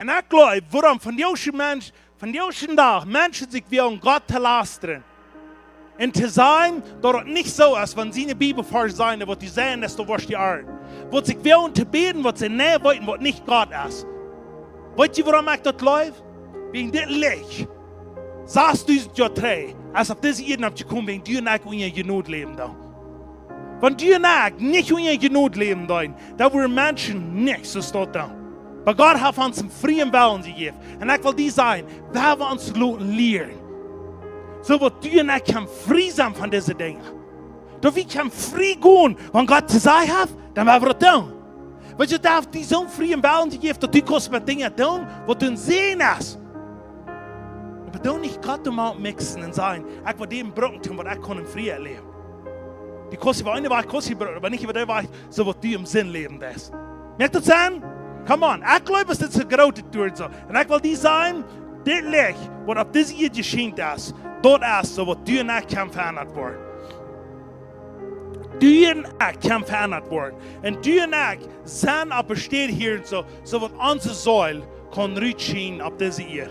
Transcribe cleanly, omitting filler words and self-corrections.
En ik geloof, waarom van die eerste dag, mensen zich weer aan God te luisteren. En te zijn, dat het niet zo is, van zijn Bibelvers zijn, wat die zeggen, dat was die aard. Wat zich willen te beden, wat ze niet weten, wat niet God is. Weet je waarom ik dat geloof? Wegen dit licht. 6000 jaar terug, als op deze eden heb je gekomen, wegen du en ik in je genoeg leven dan. Want du en ik niet in je genoeg leven dan, dat worden mensen niks, zo staat dan. Maar God heeft ons een vrije willen gegeven. En ik wil die zijn, we hebben ons laten leren. Zodat du en ik kan vrij zijn van deze dingen. Dat we kan vrij gaan, want God te zeggen heeft, dan hebben we dat doen. Want je heeft die zo'n vrije willen gegeven, dat du kost met dingen doen, wat hun zin is. Maar dan niet God om aan mixen en zeggen, ik wil die brokken doen, wat ik kan in vrijheid leven. Die kost je wel kost je brokken, maar niet wat hij zo wat du im zin leven is. Merkt dat zijn? Come on, ik geloof dat het zo groot wordt zo. En ik wil die zijn, dit licht, wat op deze hier geschenkt is, dat is zo wat du en ik kan veranderd worden. Du en ik kan veranderd worden. En du en ik zijn op besteed hier zo wat onze zuil kan uitzien op deze hier.